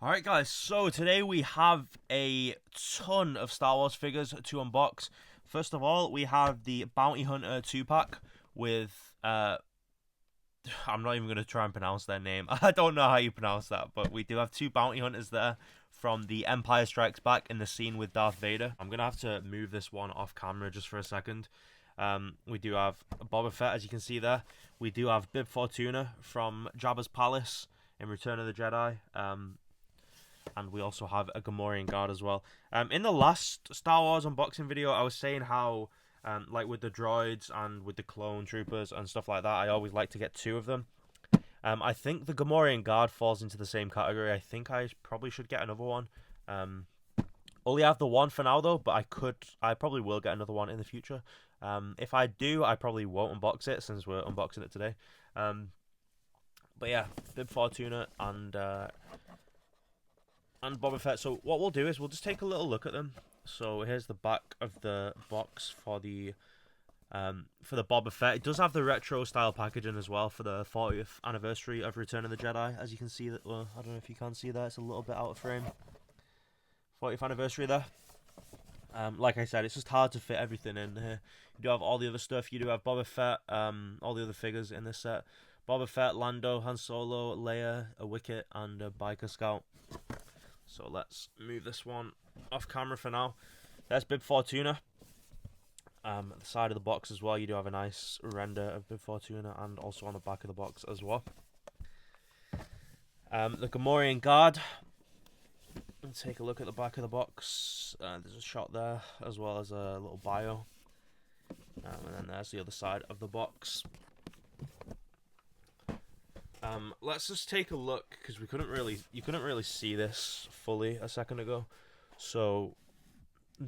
Alright guys, so today we have a ton of Star Wars figures to unbox. First of all, we have the Bounty Hunter 2-pack with, I'm not even going to try and pronounce their name. I don't know how you pronounce that, but we do have two Bounty Hunters there from the Empire Strikes Back in the scene with Darth Vader. I'm going to have to move this one off camera just for a second. We do have Boba Fett, as you can see there. We do have BIB Fortuna from Jabba's Palace in Return of the Jedi. And we also have a Gamorrean guard as well. In the last Star Wars unboxing video, I was saying how, like with the droids and with the clone troopers and stuff like that, I always like to get two of them. I think the Gamorrean guard falls into the same category. I think I probably should get another one. Only have the one for now though, but I probably will get another one in the future. If I do, I probably won't unbox it since we're unboxing it today. But yeah, BIB Fortuna and Boba Fett. So what we'll do is we'll just take a little look at them. So here's the back of the box for the Boba Fett. It does have the retro style packaging as well for the 40th anniversary of Return of the Jedi. As you can see that, well, I don't know if you can see that, it's a little bit out of frame. 40th anniversary there. Like I said, it's just hard to fit everything in here. You do have all the other stuff. You do have Boba Fett, all the other figures in this set. Boba Fett, Lando, Han Solo, Leia, a Wicket, and a Biker Scout. So let's move this one off camera for now. There's BIB Fortuna. At the side of the box as well, you do have a nice render of BIB Fortuna, and also on the back of the box as well. The Gamorrean guard. Let's take a look at the back of the box. There's a shot there, as well as a little bio. And then there's the other side of the box. Let's just take a look, because you couldn't really see this fully a second ago. So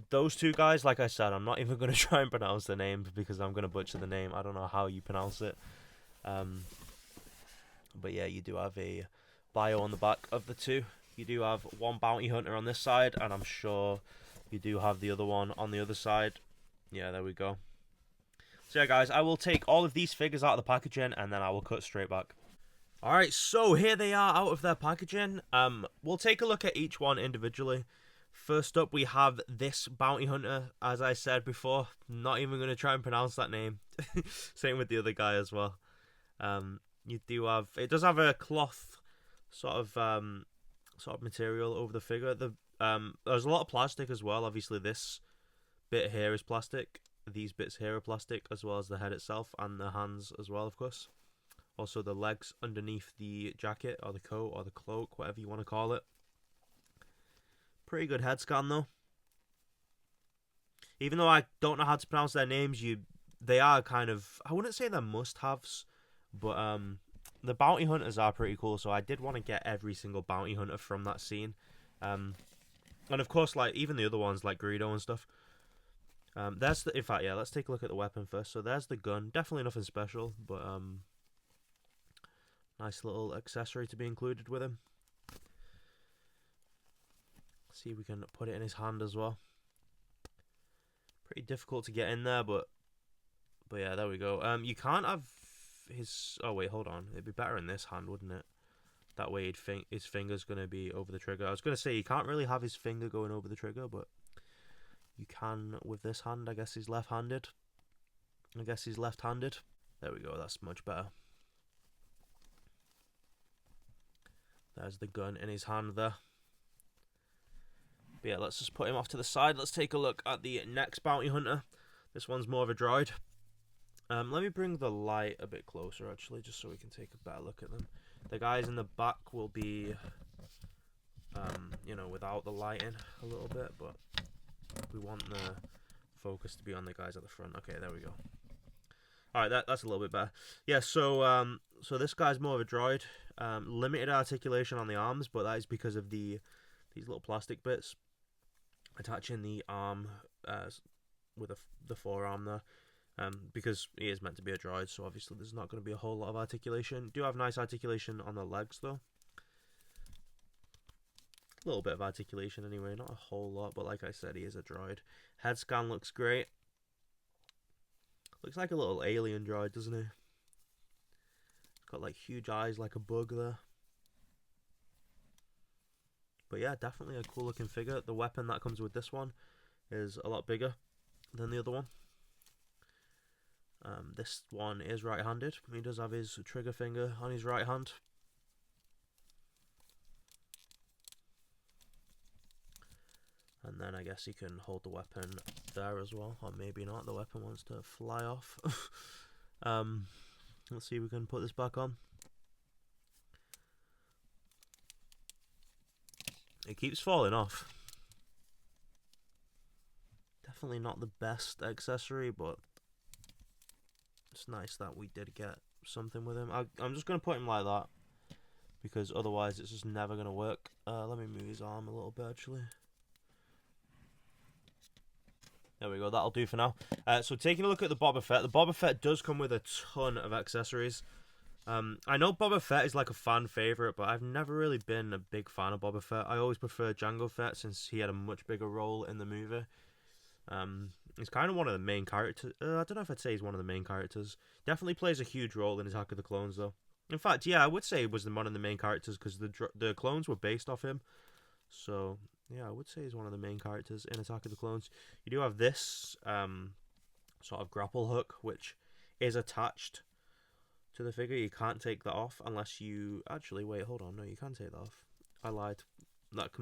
those two guys, like I said, I'm not even going to try and pronounce the name because I'm going to butcher the name. I don't know how you pronounce it. But yeah, you do have a bio on the back of the two. You do have one bounty hunter on this side, and I'm sure you do have the other one on the other side. Yeah, there we go. So yeah, guys, I will take all of these figures out of the packaging, and then I will cut straight back. Alright, so here they are out of their packaging. We'll take a look at each one individually. First up, we have this bounty hunter. As I said before, not even going to try and pronounce that name. Same with the other guy as well. You do have, it does have a cloth sort of material over the figure. There's a lot of plastic as well. Obviously, this bit here is plastic. These bits here are plastic, as well as the head itself and the hands as well, of course. Also the legs underneath the jacket, or the coat, or the cloak, whatever you want to call it. Pretty good head scan though. Even though I don't know how to pronounce their names, they are kind of, I wouldn't say they're must-haves, but the bounty hunters are pretty cool, so I did want to get every single bounty hunter from that scene. And of course, like, even the other ones, like Greedo and stuff. In fact, yeah, let's take a look at the weapon first. So there's the gun. Definitely nothing special, but nice little accessory to be included with him. See if we can put it in his hand as well. Pretty difficult to get in there, but yeah, there we go. You can't have his. Oh wait, hold on. It'd be better in this hand, wouldn't it? That way, his finger's gonna be over the trigger. I was gonna say you can't really have his finger going over the trigger, but you can with this hand. I guess he's left-handed. There we go. That's much better. There's the gun in his hand there. But yeah, let's just put him off to the side. Let's take a look at the next bounty hunter. This one's more of a droid. Let me bring the light a bit closer, actually, just so we can take a better look at them. The guys in the back will be, without the lighting a little bit, but we want the focus to be on the guys at the front. Okay, there we go. Alright, that's a little bit better. Yeah, so this guy's more of a droid. Limited articulation on the arms, but that is because of these little plastic bits attaching the arm with the forearm there. Because he is meant to be a droid, so obviously there's not going to be a whole lot of articulation. Do have nice articulation on the legs though. A little bit of articulation anyway, not a whole lot, but like I said, he is a droid. Head scan looks great. Looks like a little alien droid, doesn't he? Got like huge eyes like a bug there. But yeah, definitely a cool looking figure. The weapon that comes with this one is a lot bigger than the other one. This one is right-handed. He does have his trigger finger on his right hand. And then I guess he can hold the weapon there as well, or maybe not. The weapon wants to fly off. Let's see if we can put this back on. It keeps falling off. Definitely not the best accessory, but it's nice that we did get something with him. I'm just going to put him like that, because otherwise it's just never going to work. Let me move his arm a little bit, actually. There we go, that'll do for now. So taking a look at the Boba Fett. The Boba Fett does come with a ton of accessories. I know Boba Fett is like a fan favourite, but I've never really been a big fan of Boba Fett. I always prefer Jango Fett, since he had a much bigger role in the movie. He's kind of one of the main characters. I don't know if I'd say he's one of the main characters. Definitely plays a huge role in Attack of the Clones, though. In fact, yeah, I would say he was one of the main characters, because the clones were based off him. So yeah, I would say he's one of the main characters in Attack of the Clones. You do have this sort of grapple hook, which is attached to the figure. You can't take that off unless you... Actually, wait, hold on. No, you can take that off. I lied. That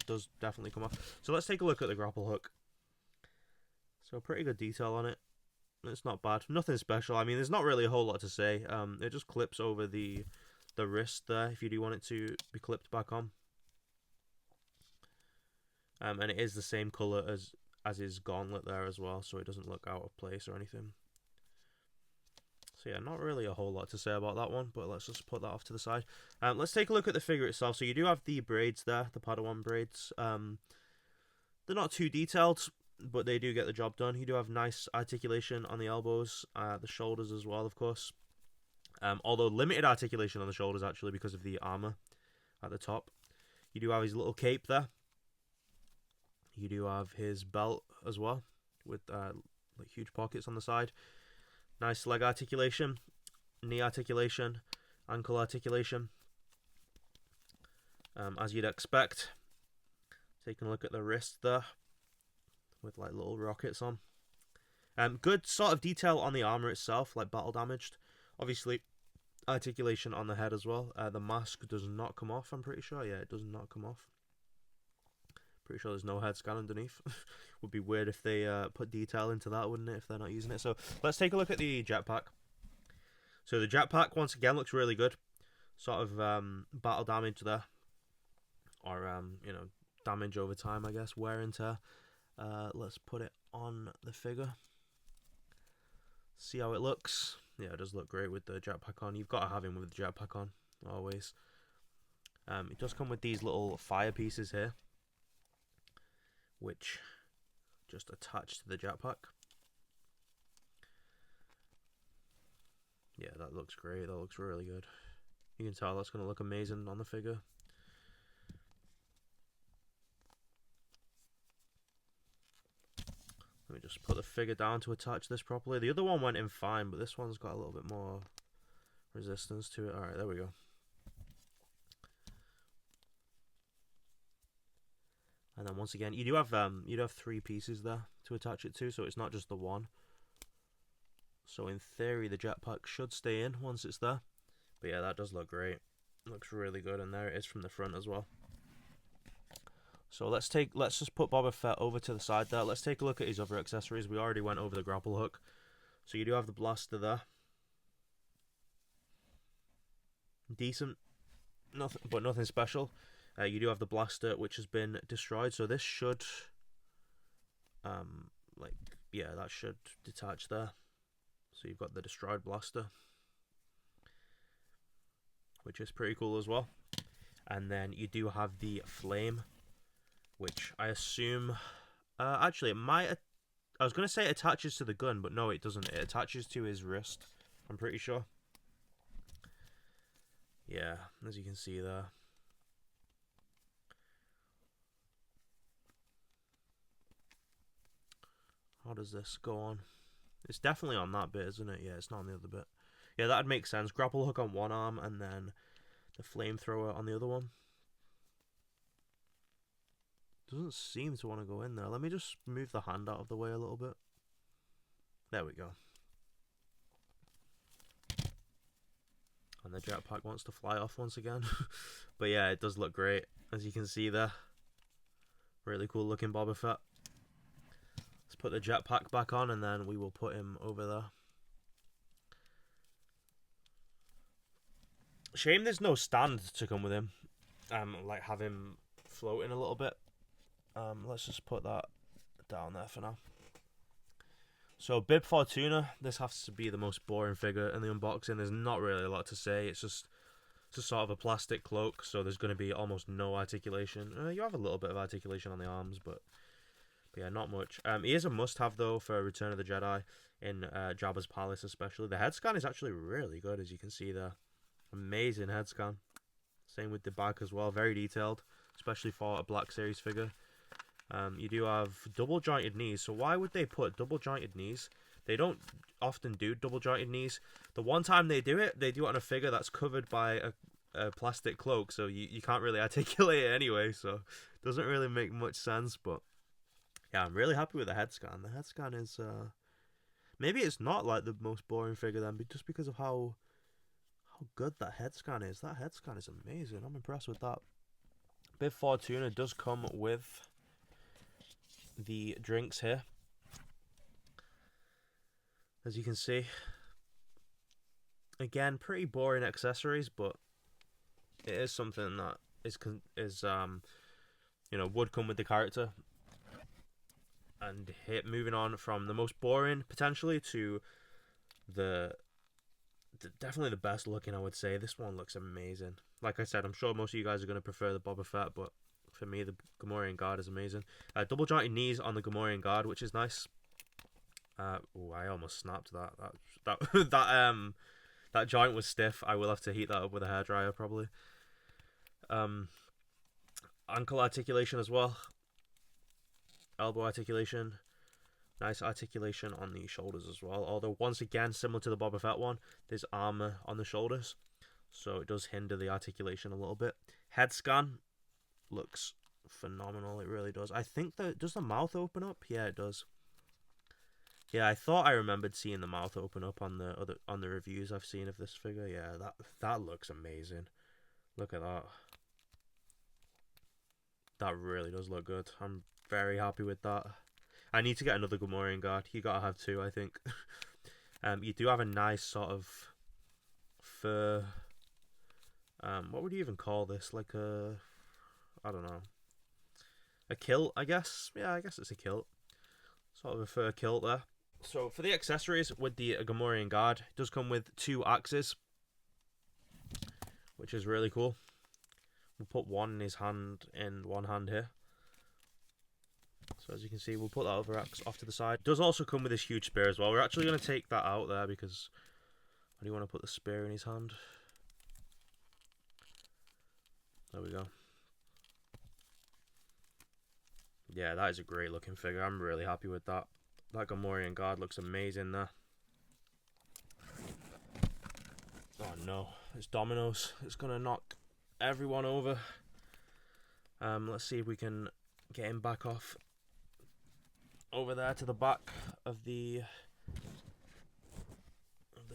does definitely come off. So let's take a look at the grapple hook. So pretty good detail on it. It's not bad. Nothing special. I mean, there's not really a whole lot to say. It just clips over the wrist there if you do want it to be clipped back on. And it is the same colour as his gauntlet there as well, so it doesn't look out of place or anything. So yeah, not really a whole lot to say about that one, but let's just put that off to the side. Let's take a look at the figure itself. So you do have the braids there, the Padawan braids. They're not too detailed, but they do get the job done. You do have nice articulation on the elbows, the shoulders as well, of course. Although limited articulation on the shoulders, actually, because of the armour at the top. You do have his little cape there. You do have his belt as well, with like huge pockets on the side. Nice leg articulation, knee articulation, ankle articulation. As you'd expect. Taking a look at the wrist there, with like little rockets on. Good sort of detail on the armor itself, like battle damaged. Obviously, articulation on the head as well. The mask does not come off, I'm pretty sure. Yeah, it does not come off. Pretty sure there's no head scan underneath. Would be weird if they put detail into that, wouldn't it, if they're not using it? So let's take a look at the jetpack. So the jetpack, once again, looks really good. Sort of battle damage there. Or, you know, damage over time, I guess. Wear and tear. Let's put it on the figure. See how it looks. Yeah, it does look great with the jetpack on. You've got to have him with the jetpack on, always. It does come with these little fire pieces here, which just attach to the jetpack. Yeah, that looks great. That looks really good. You can tell that's going to look amazing on the figure. Let me just put the figure down to attach this properly. The other one went in fine, but this one's got a little bit more resistance to it. Alright, there we go. And then once again, you do have 3 pieces there to attach it to, so it's not just the one. So in theory, the jetpack should stay in once it's there. But yeah, that does look great. It looks really good, and there it is from the front as well. So let's just put Boba Fett over to the side there. Let's take a look at his other accessories. We already went over the grapple hook. So you do have the blaster there. Decent, nothing special. You do have the blaster, which has been destroyed. So this should, that should detach there. So you've got the destroyed blaster, which is pretty cool as well. And then you do have the flame, which I assume, actually it might, I was going to say it attaches to the gun, but no, it doesn't. It attaches to his wrist, I'm pretty sure. Yeah, as you can see there. How does this go on? It's definitely on that bit, isn't it? Yeah, it's not on the other bit. Yeah, that'd make sense. Grapple hook on one arm, and then the flamethrower on the other one. Doesn't seem to want to go in there. Let me just move the hand out of the way a little bit. There we go. And the jetpack wants to fly off once again. But yeah, it does look great, as you can see there. Really cool looking Boba Fett. Let's put the jetpack back on and then we will put him over there. Shame there's no stand to come with him. Like have him floating a little bit. Let's just put that down there for now. So BIB Fortuna, this has to be the most boring figure in the unboxing. There's not really a lot to say. It's just sort of a plastic cloak, so there's going to be almost no articulation. You have a little bit of articulation on the arms, but yeah, not much. He is a must-have though for Return of the Jedi in Jabba's palace, especially. The head scan is actually really good, as you can see there. Amazing head scan. Same with the back as well, very detailed, especially for a Black Series figure. You do have double jointed knees, so why would they put double jointed knees? They don't often do double jointed knees. The one time they do it on a figure that's covered by a plastic cloak, so you can't really articulate it anyway, so it doesn't really make much sense. But yeah, I'm really happy with the head scan. The head scan is maybe it's not like the most boring figure then, but just because of how good that head scan is. That head scan is amazing. I'm impressed with that. BIB Fortuna does come with the drinks here, as you can see. Again, pretty boring accessories, but it is something that is you know, would come with the character. And moving on from the most boring potentially to definitely the best looking, I would say. This one looks amazing. Like I said, I'm sure most of you guys are going to prefer the Boba Fett, but for me, the Gamorrean guard is amazing. Double jointed knees on the Gamorrean guard, which is nice. Oh, I almost snapped that. That joint was stiff. I will have to heat that up with a hairdryer probably. Ankle articulation as well. Elbow articulation. Nice articulation on the shoulders as well. Although once again, similar to the Boba Fett one, there's armor on the shoulders, so it does hinder the articulation a little bit. Head scan looks phenomenal. It really does. I think does the mouth open up? Yeah, it does. Yeah, I thought I remembered seeing the mouth open up on the reviews I've seen of this figure. Yeah, that looks amazing. Look at that. That really does look good. I'm very happy with that. I need to get another Gamorrean guard. You gotta have two, I think. You do have a nice sort of fur. What would you even call this? Like I don't know. A kilt, I guess. Yeah, I guess it's a kilt. Sort of a fur kilt there. So for the accessories with the Gamorrean guard, it does come with 2 axes, which is really cool. We'll put one in his hand in one hand here. So as you can see, we'll put that other axe off to the side. It does also come with this huge spear as well. We're actually going to take that out there because I do want to put the spear in his hand. There we go. Yeah, that is a great looking figure. I'm really happy with that. That Gamorrean guard looks amazing there. Oh no, it's Dominoes. It's going to knock everyone over. Let's see if we can get him back off over there to the back of the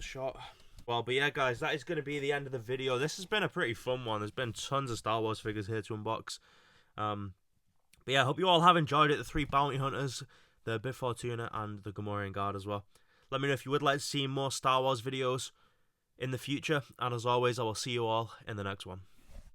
shot. Well, but yeah, guys, that is going to be the end of the video. This has been a pretty fun one. There's been tons of Star Wars figures here to unbox. But yeah, I hope you all have enjoyed it. The 3 bounty hunters, the BIB Fortuna, and the Gamorrean guard as well. Let me know if you would like to see more Star Wars videos in the future. And as always, I will see you all in the next one.